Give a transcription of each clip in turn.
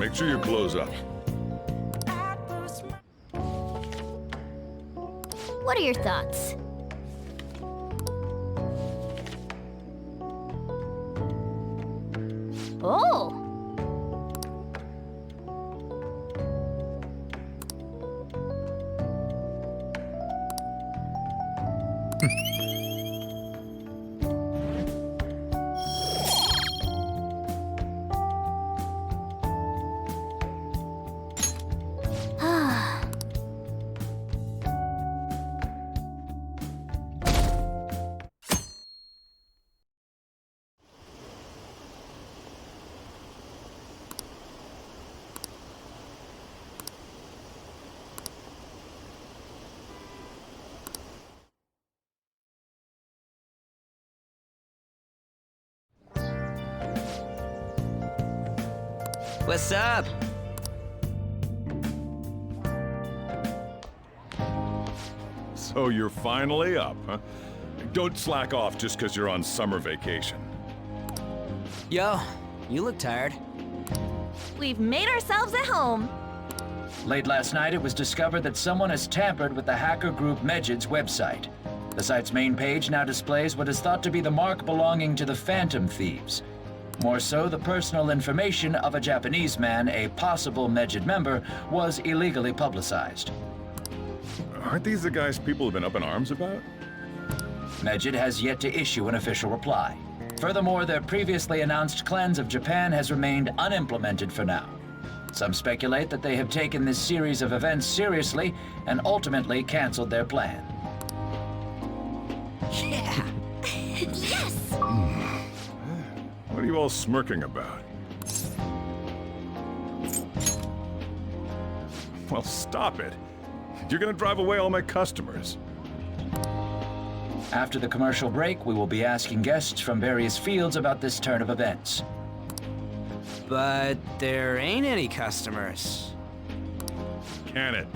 Make sure you close up. What are your thoughts? Oh! What's up? So you're finally up, huh? Don't slack off just because you're on summer vacation. Yo, you look tired. We've made ourselves at home. Late last night, it was discovered that someone has tampered with the hacker group Medjid's website. The site's main page now displays what is thought to be the mark belonging to the Phantom Thieves. More so, the personal information of a Japanese man, a possible Medjid member, was illegally publicized. Aren't these the guys people have been up in arms about? Medjid has yet to issue an official reply. Furthermore, their previously announced cleanse of Japan has remained unimplemented for now. Some speculate that they have taken this series of events seriously and ultimately canceled their plan. Yeah. Yes! What are you all smirking about? Well, stop it. You're gonna drive away all my customers. After the commercial break, we will be asking guests from various fields about this turn of events. But there ain't any customers. Can it?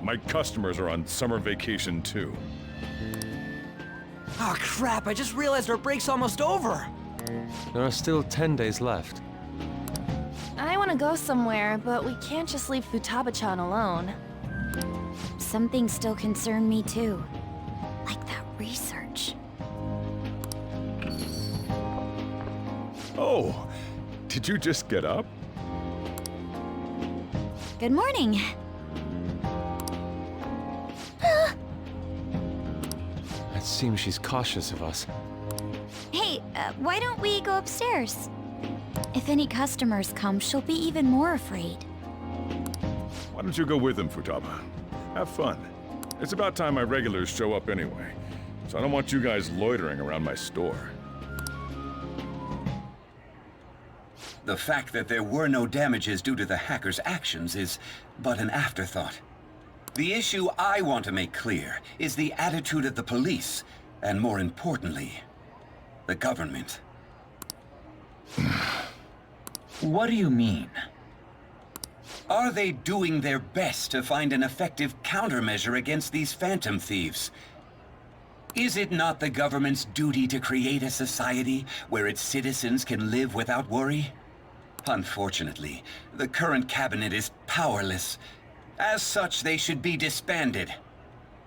My customers are on summer vacation too. Oh crap, I just realized our break's almost over. There are still 10 days left. I want to go somewhere, but we can't just leave Futaba-chan alone. Some things still concern me too. Like that research. Oh, did you just get up? Good morning. It seems she's cautious of us. Hey, why don't we go upstairs? If any customers come, she'll be even more afraid. Why don't you go with them, Futaba? Have fun. It's about time my regulars show up anyway, so I don't want you guys loitering around my store. The fact that there were no damages due to the hackers' actions is but an afterthought. The issue I want to make clear is the attitude of the police, and more importantly, the government. What do you mean? Are they doing their best to find an effective countermeasure against these Phantom Thieves? Is it not the government's duty to create a society where its citizens can live without worry? Unfortunately, the current cabinet is powerless. As such, they should be disbanded.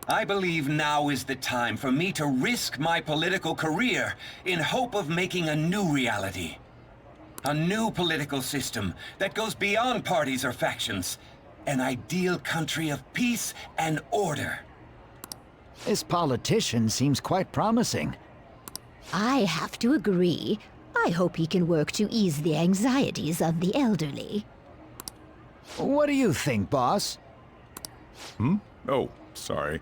I believe now is the time for me to risk my political career in hope of making a new reality. A new political system that goes beyond parties or factions. An ideal country of peace and order. This politician seems quite promising. I have to agree. I hope he can work to ease the anxieties of the elderly. What do you think, boss? Oh, sorry.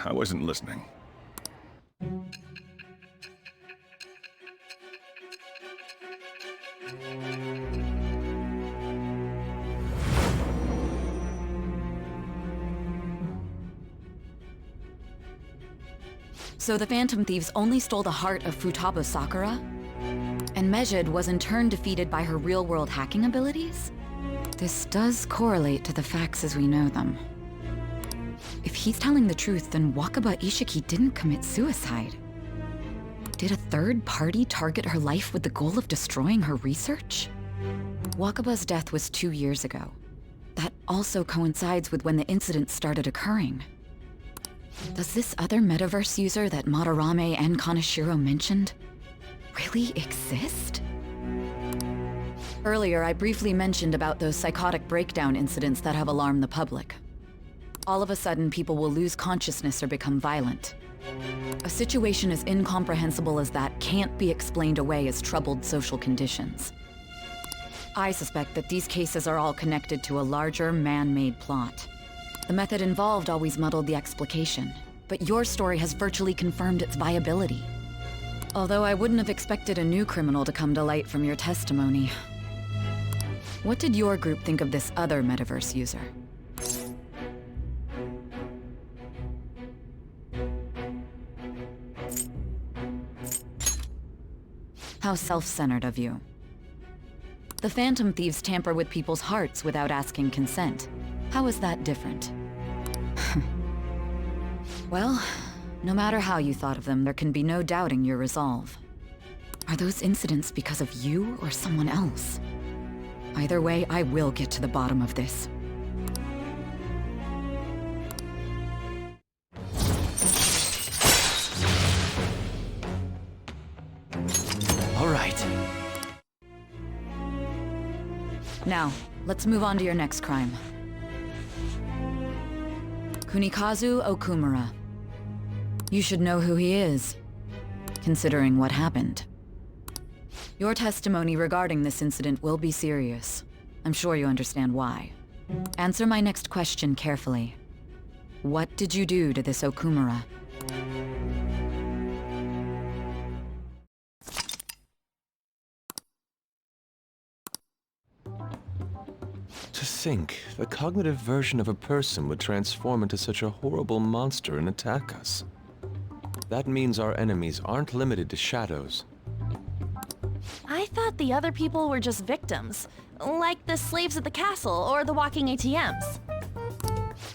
I wasn't listening. So the Phantom Thieves only stole the heart of Futaba Sakura? And Medjid was in turn defeated by her real-world hacking abilities? This does correlate to the facts as we know them. If he's telling the truth, then Wakaba Ishiki didn't commit suicide. Did a third party target her life with the goal of destroying her research? Wakaba's death was 2 years ago. That also coincides with when the incident started occurring. Does this other metaverse user that Madarame and Kaneshiro mentioned really exist? Earlier, I briefly mentioned about those psychotic breakdown incidents that have alarmed the public. All of a sudden, people will lose consciousness or become violent. A situation as incomprehensible as that can't be explained away as troubled social conditions. I suspect that these cases are all connected to a larger, man-made plot. The method involved always muddled the explication, but your story has virtually confirmed its viability. Although I wouldn't have expected a new criminal to come to light from your testimony. What did your group think of this other metaverse user? How self-centered of you. The Phantom Thieves tamper with people's hearts without asking consent. How is that different? Well, no matter how you thought of them, there can be no doubting your resolve. Are those incidents because of you or someone else? Either way, I will get to the bottom of this. All right. Now, let's move on to your next crime. Kunikazu Okumura. You should know who he is, considering what happened. Your testimony regarding this incident will be serious. I'm sure you understand why. Answer my next question carefully. What did you do to this Okumura? To think, the cognitive version of a person would transform into such a horrible monster and attack us. That means our enemies aren't limited to shadows. I thought the other people were just victims, like the slaves at the castle or the walking ATMs.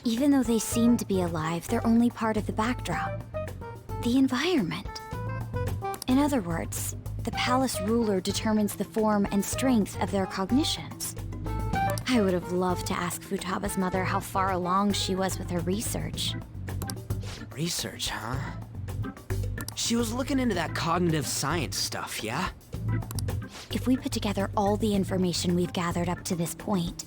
Even though they seem to be alive, they're only part of the backdrop. The environment. In other words, the palace ruler determines the form and strength of their cognitions. I would have loved to ask Futaba's mother how far along she was with her research. Research, huh? She was looking into that cognitive science stuff, yeah? If we put together all the information we've gathered up to this point,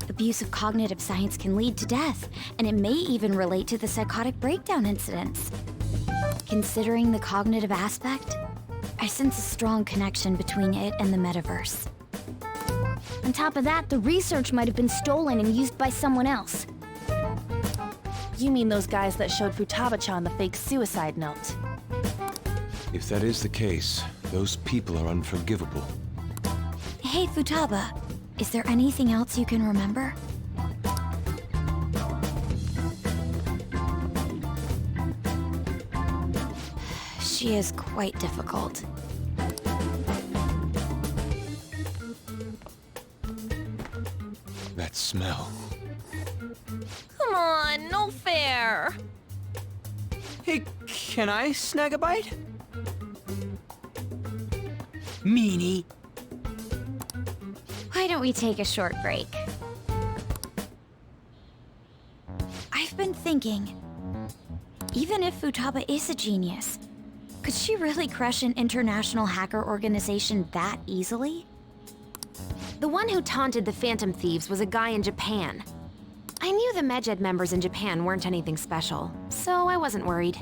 abuse of cognitive science can lead to death, and it may even relate to the psychotic breakdown incidents. Considering the cognitive aspect, I sense a strong connection between it and the metaverse. On top of that, the research might have been stolen and used by someone else. You mean those guys that showed Futaba-chan the fake suicide note? If that is the case, those people are unforgivable. Hey, Futaba, is there anything else you can remember? She is quite difficult. That smell. Come on, no fair! Hey, can I snag a bite? Meanie. Why don't we take a short break? I've been thinking, even if Futaba is a genius, could she really crush an international hacker organization that easily? The one who taunted the Phantom Thieves was a guy in Japan. I knew the Medjed members in Japan weren't anything special, so I wasn't worried.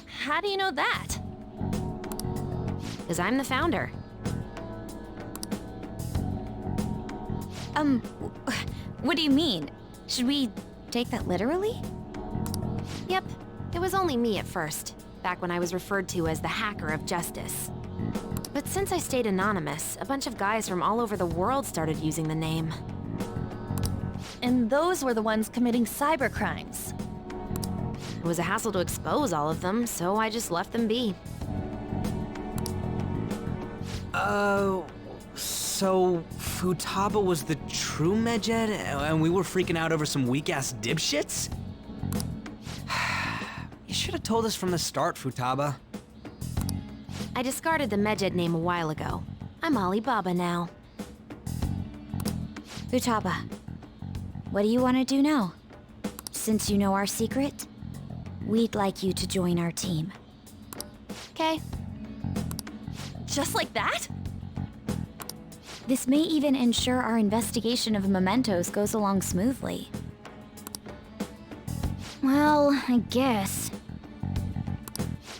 How do you know that? Because I'm the founder. What do you mean? Should we take that literally? Yep, it was only me at first, back when I was referred to as the Hacker of Justice. But since I stayed anonymous, a bunch of guys from all over the world started using the name. And those were the ones committing cybercrimes. It was a hassle to expose all of them, so I just left them be. So Futaba was the true Medjed, and we were freaking out over some weak-ass dipshits? You should have told us from the start, Futaba. I discarded the Medjed name a while ago. I'm Alibaba now. Futaba, what do you want to do now? Since you know our secret, we'd like you to join our team. Okay. Just like that? This may even ensure our investigation of mementos goes along smoothly. Well, I guess.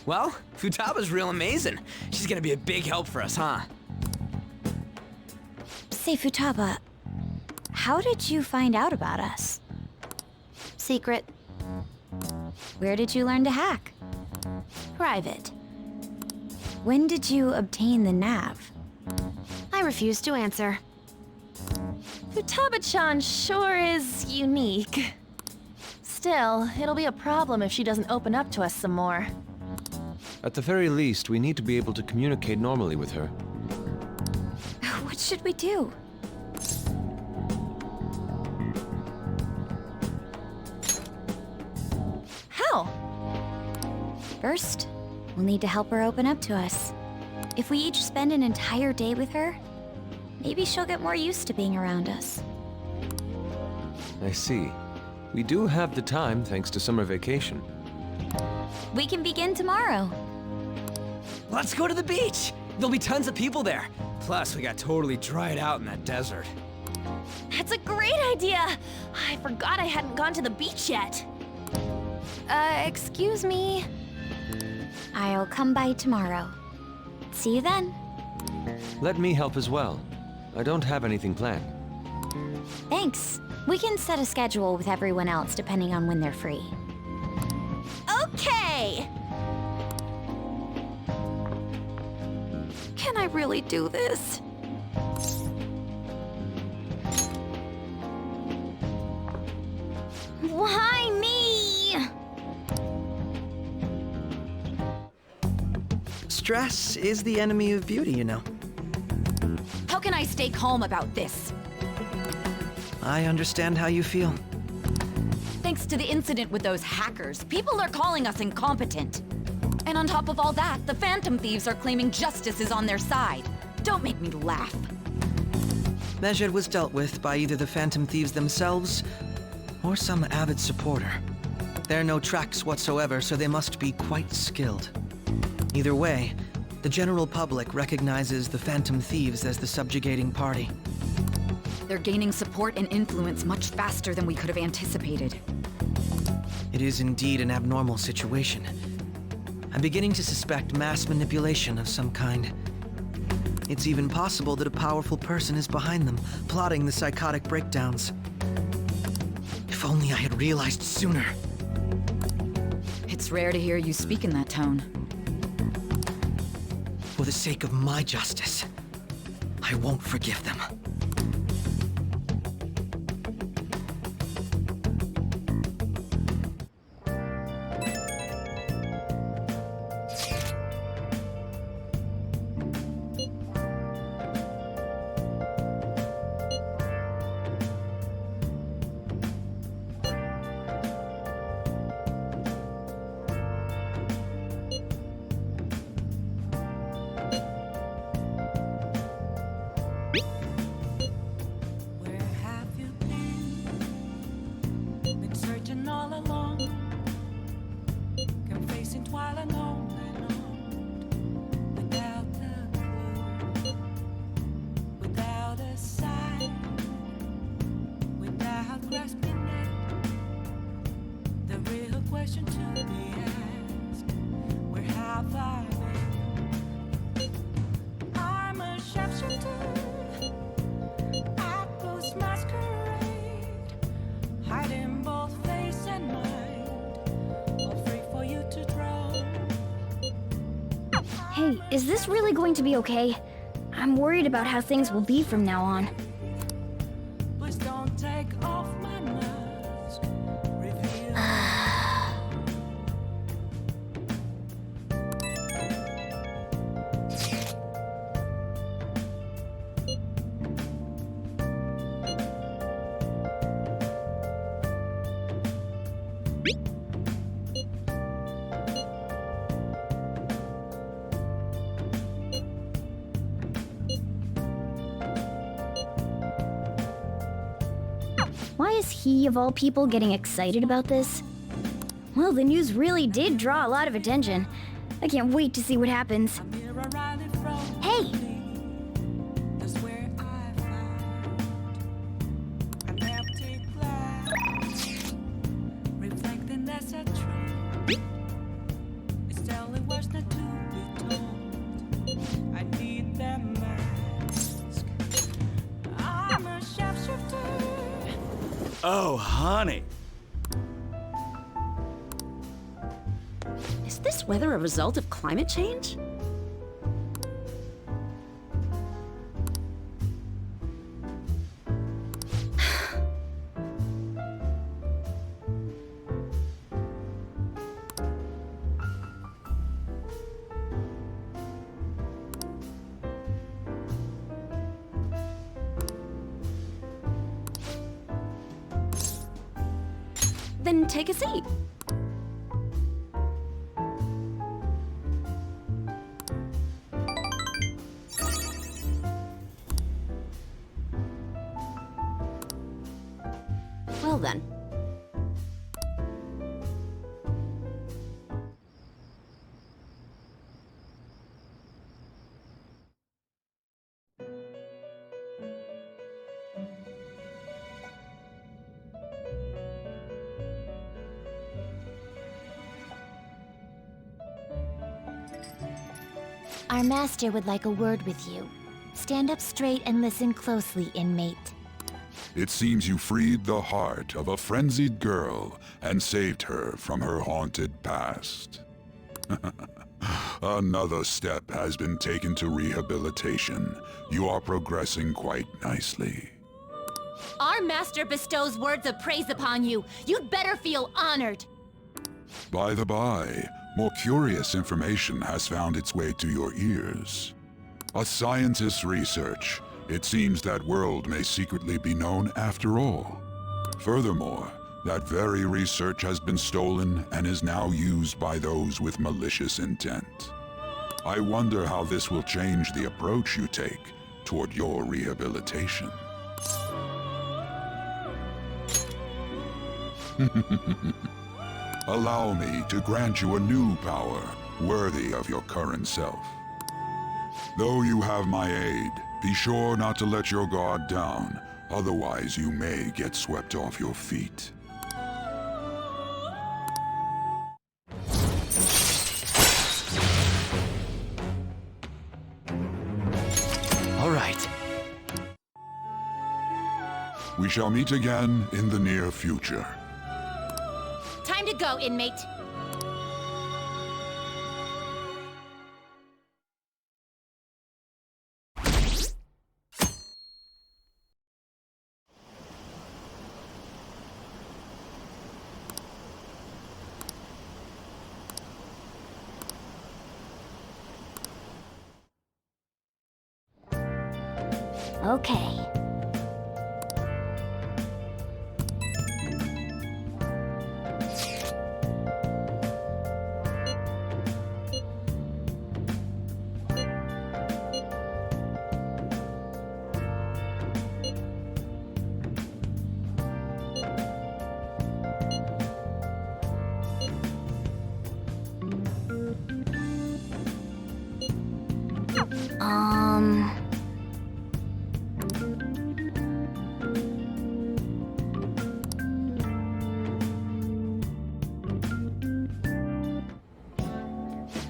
Well, Futaba's real amazing. She's gonna be a big help for us, huh? Say, Futaba, how did you find out about us? Secret. Where did you learn to hack? Private. When did you obtain the nav? I refuse to answer. Futaba-chan sure is unique. Still, it'll be a problem if she doesn't open up to us some more. At the very least, we need to be able to communicate normally with her. What should we do? How? First, we'll need to help her open up to us. If we each spend an entire day with her, maybe she'll get more used to being around us. I see. We do have the time thanks to summer vacation. We can begin tomorrow. Let's go to the beach! There'll be tons of people there. Plus, we got totally dried out in that desert. That's a great idea! I forgot I hadn't gone to the beach yet. Excuse me? I'll come by tomorrow. See you then. Let me help as well. I don't have anything planned. Thanks. We can set a schedule with everyone else depending on when they're free. Okay! Can I really do this? Why me? Stress is the enemy of beauty, you know. How can I stay calm about this? I understand how you feel. Thanks to the incident with those hackers, people are calling us incompetent. And on top of all that, the Phantom Thieves are claiming justice is on their side. Don't make me laugh. Mejed was dealt with by either the Phantom Thieves themselves or some avid supporter. There are no tracks whatsoever, so they must be quite skilled. Either way, the general public recognizes the Phantom Thieves as the subjugating party. They're gaining support and influence much faster than we could have anticipated. It is indeed an abnormal situation. I'm beginning to suspect mass manipulation of some kind. It's even possible that a powerful person is behind them, plotting the psychotic breakdowns. If only I had realized sooner. It's rare to hear you speak in that tone. For the sake of my justice, I won't forgive them. Hey, is this really going to be okay? I'm worried about how things will be from now on. Please don't take off my mask. Why is he, of all people, getting excited about this? Well, the news really did draw a lot of attention. I can't wait to see what happens. Hey! Oh, honey. Is this weather a result of climate change? Then take a seat. Well then. Our master would like a word with you. Stand up straight and listen closely, inmate. It seems you freed the heart of a frenzied girl and saved her from her haunted past. Another step has been taken to rehabilitation. You are progressing quite nicely. Our master bestows words of praise upon you. You'd better feel honored. By the by, more curious information has found its way to your ears. A scientist's research. It seems that world may secretly be known after all. Furthermore, that very research has been stolen and is now used by those with malicious intent. I wonder how this will change the approach you take toward your rehabilitation. Allow me to grant you a new power worthy of your current self. Though you have my aid, be sure not to let your guard down, otherwise you may get swept off your feet. All right. We shall meet again in the near future. Time to go, inmate. Okay.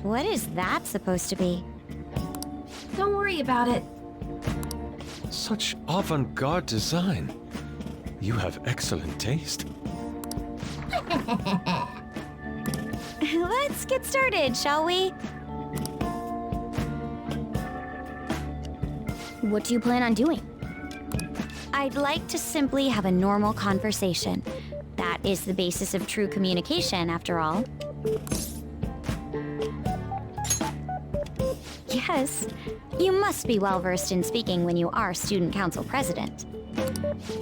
What is that supposed to be? Don't worry about it. Such avant-garde design. You have excellent taste. Let's get started, shall we? What do you plan on doing? I'd like to simply have a normal conversation. That is the basis of true communication, after all. Yes, you must be well-versed in speaking when you are student council president.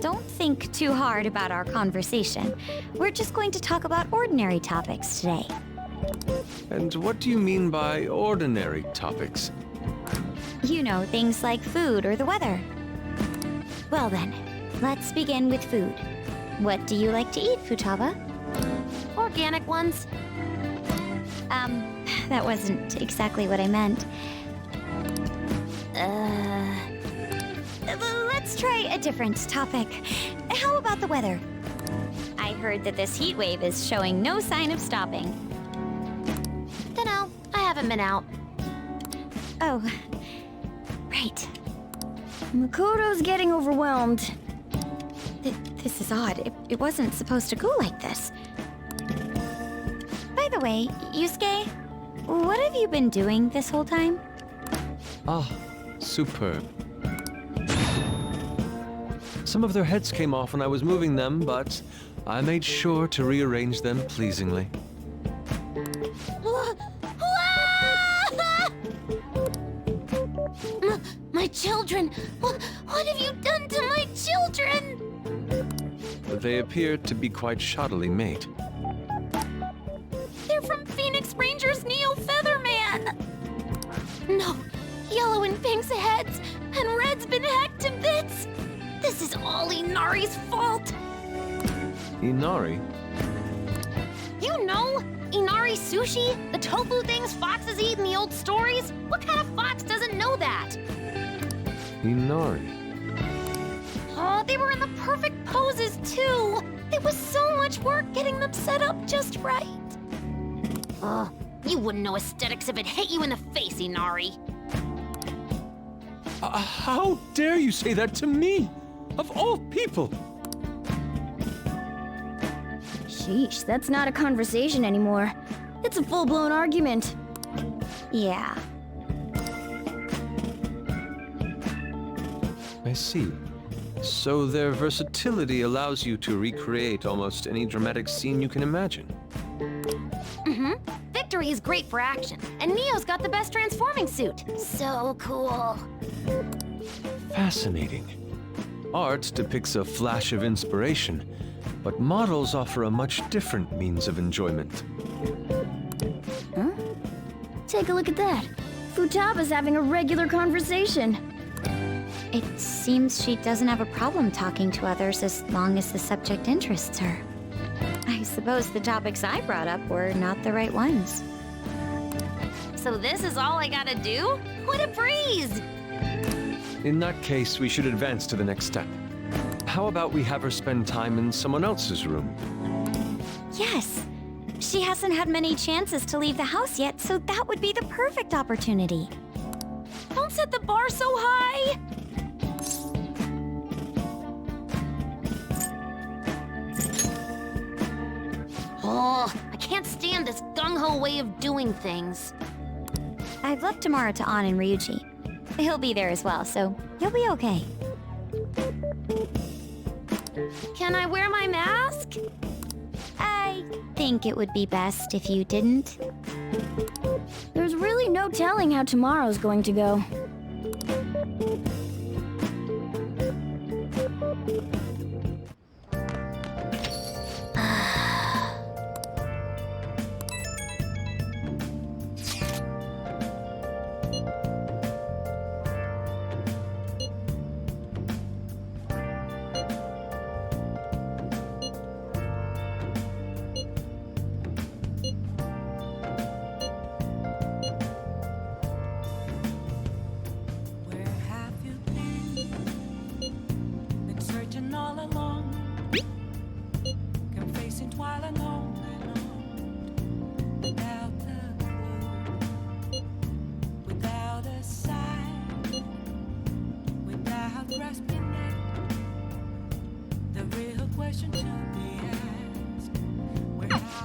Don't think too hard about our conversation. We're just going to talk about ordinary topics today. And what do you mean by ordinary topics? You know, things like food or the weather. Well then, let's begin with food. What do you like to eat, Futaba? Organic ones. That wasn't exactly what I meant. Let's try a different topic. How about the weather? I heard that this heat wave is showing no sign of stopping. Dunno, I haven't been out. Oh, right. Makoto's getting overwhelmed. This is odd. It wasn't supposed to go like this. By the way, Yusuke, what have you been doing this whole time? Ah, superb. Some of their heads came off when I was moving them, but I made sure to rearrange them pleasingly. My children! What have you done to my children? They appear to be quite shoddily made. They're from Phoenix Rangers Neo Featherman! No, Yellow and Pink's heads, and Red's been hacked to bits! This is all Inari's fault! Inari? You know, Inari sushi? The tofu things foxes eat in the old stories? What kind of fox doesn't know that? Inari. Oh, they were in the perfect poses, too! It was so much work getting them set up just right. Oh, you wouldn't know aesthetics if it hit you in the face, Inari. How dare you say that to me? Of all people! Sheesh, that's not a conversation anymore. It's a full-blown argument. Yeah. I see. So their versatility allows you to recreate almost any dramatic scene you can imagine. Mm-hmm. Victory is great for action, and Neo's got the best transforming suit. So cool. Fascinating. Art depicts a flash of inspiration, but models offer a much different means of enjoyment. Huh? Take a look at that. Futaba's having a regular conversation. It seems she doesn't have a problem talking to others as long as the subject interests her. I suppose the topics I brought up were not the right ones. So this is all I gotta do? What a breeze! In that case, we should advance to the next step. How about we have her spend time in someone else's room? Yes. She hasn't had many chances to leave the house yet, so that would be the perfect opportunity. Don't set the bar so high! Oh, I can't stand this gung-ho way of doing things. I've left tomorrow to An and Ryuji. He'll be there as well, so you'll be okay. Can I wear my mask? I think it would be best if you didn't. There's really no telling how tomorrow's going to go.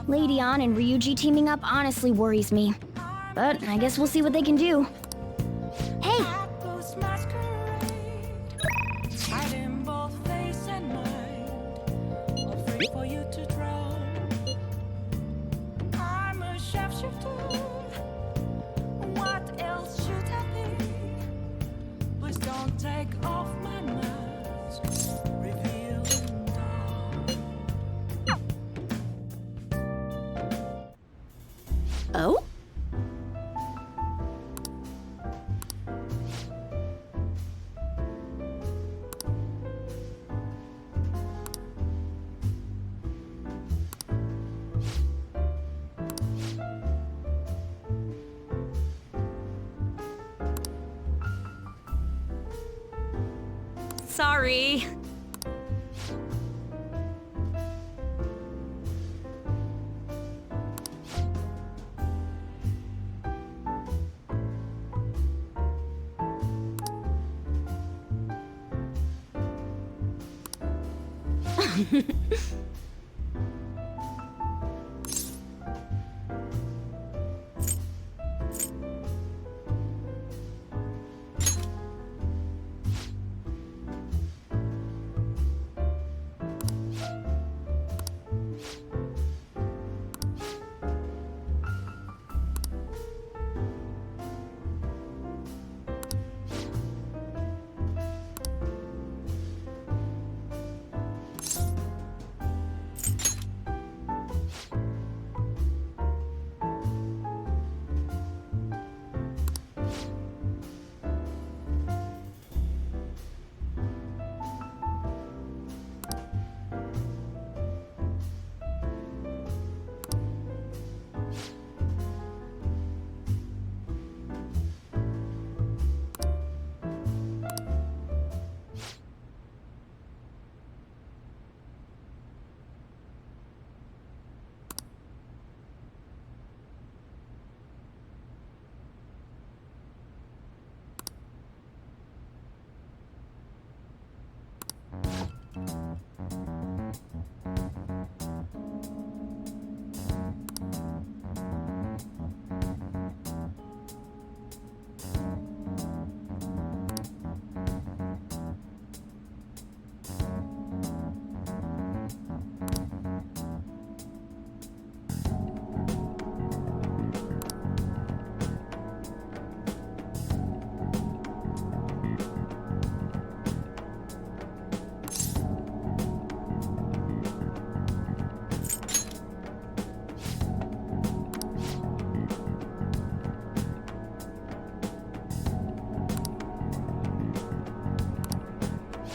Lady An and Ryuji teaming up honestly worries me. But I guess we'll see what they can do. Hey! Oh? Sorry.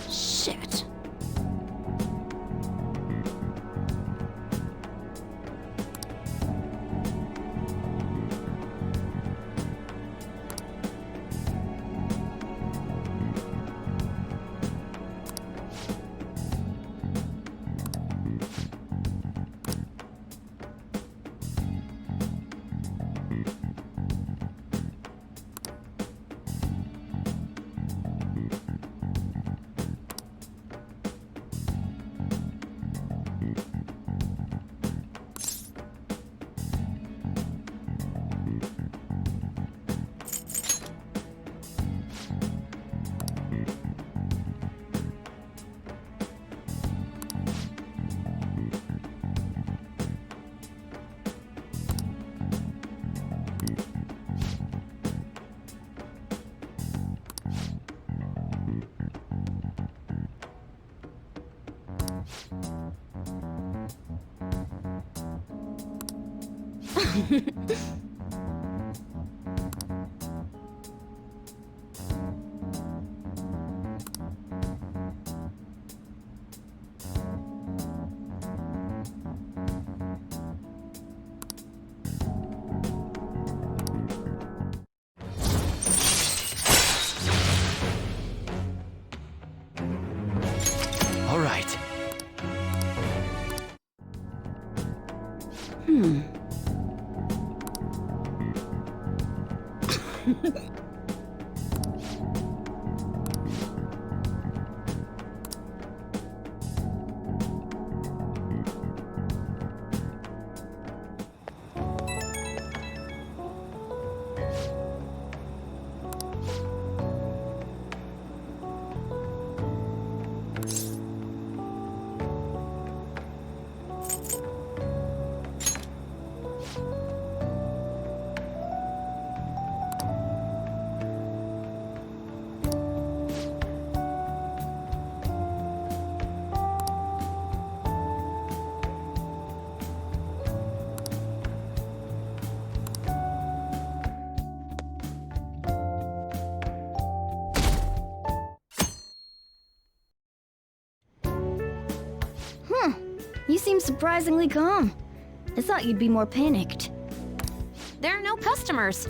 Shit. All right. You seem surprisingly calm. I thought you'd be more panicked. There are no customers.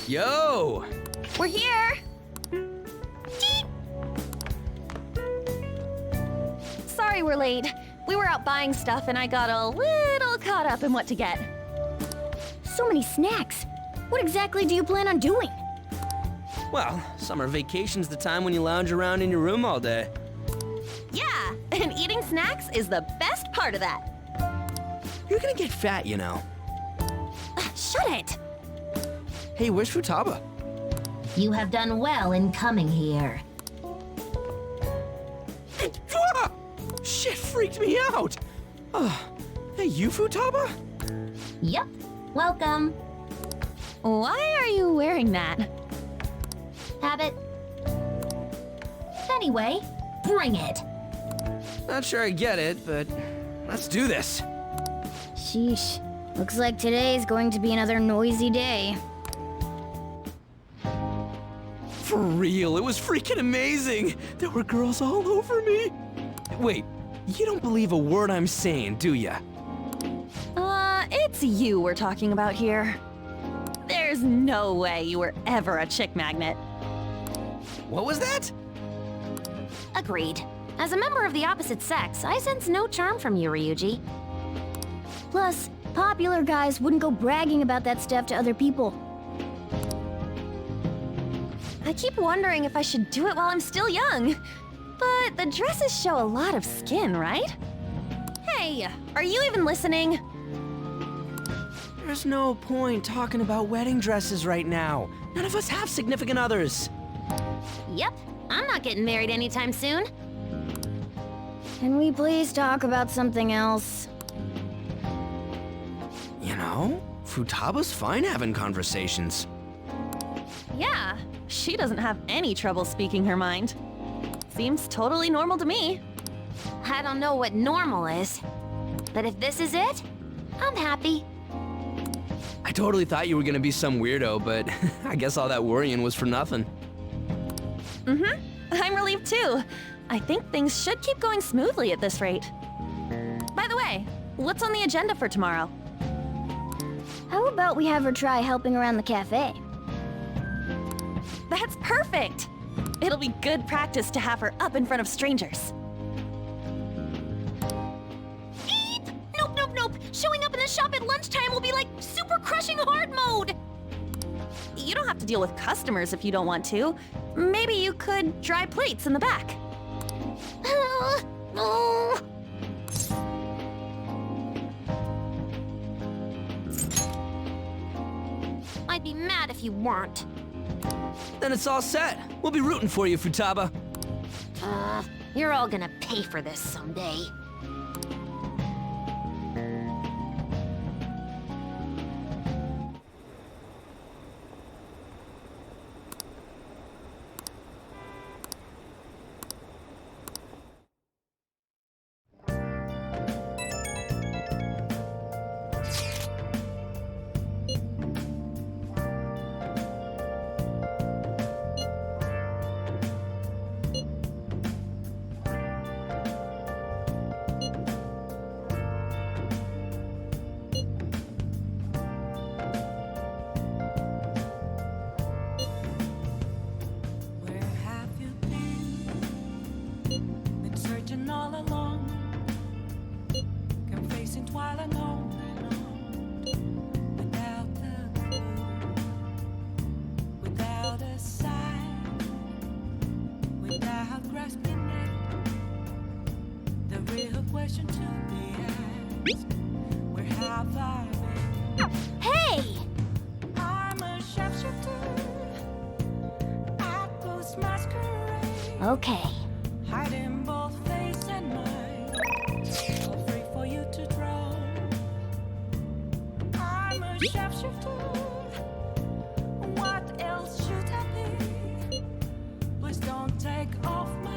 Yo! We're here! sorry we're late. We were out buying stuff and I got a little caught up in what to get. So many snacks. What exactly do you plan on doing? Well, summer vacation's the time when you lounge around in your room all day. Yeah, and eating snacks is the best part of that. You're gonna get fat, you know. Shut it! Hey, where's Futaba? You have done well in coming here. Ah! Shit freaked me out! Hey, you Futaba? Yep. Welcome. Why are you wearing that? Habit. Anyway, bring it. Not sure I get it, but let's do this. Sheesh. Looks like today is going to be another noisy day. For real, it was freaking amazing! There were girls all over me! Wait, you don't believe a word I'm saying, do ya? It's you we're talking about here. There's no way you were ever a chick magnet. What was that? Agreed. As a member of the opposite sex, I sense no charm from you, Ryuji. Plus, popular guys wouldn't go bragging about that stuff to other people. I keep wondering if I should do it while I'm still young. But the dresses show a lot of skin, right? Hey, are you even listening? There's no point talking about wedding dresses right now. None of us have significant others. Yep, I'm not getting married anytime soon. Can we please talk about something else? You know, Futaba's fine having conversations. Yeah, she doesn't have any trouble speaking her mind. Seems totally normal to me. I don't know what normal is, but if this is it, I'm happy. I totally thought you were gonna be some weirdo, but I guess all that worrying was for nothing. I'm relieved too. I think things should keep going smoothly at this rate. By the way, what's on the agenda for tomorrow? How about we have her try helping around the cafe? That's perfect! It'll be good practice to have her up in front of strangers. Eep! Nope, nope, nope! Showing up in the shop at lunchtime will be like super crushing hard mode! You don't have to deal with customers if you don't want to. Maybe you could dry plates in the back. No. I'd be mad if you weren't. Then it's all set. We'll be rooting for you, Futaba. You're all gonna pay for this someday. All along, kept facing twilight on and on, without the clue, without a sign, without grasping it. The real question to be asked: where have I been? Hey! I'm a sharpshooter at Ghost Masquerade. Okay. Hiding both face and mind, all free for you to draw. I'm a sharpshooter. What else should I be? Please don't take off my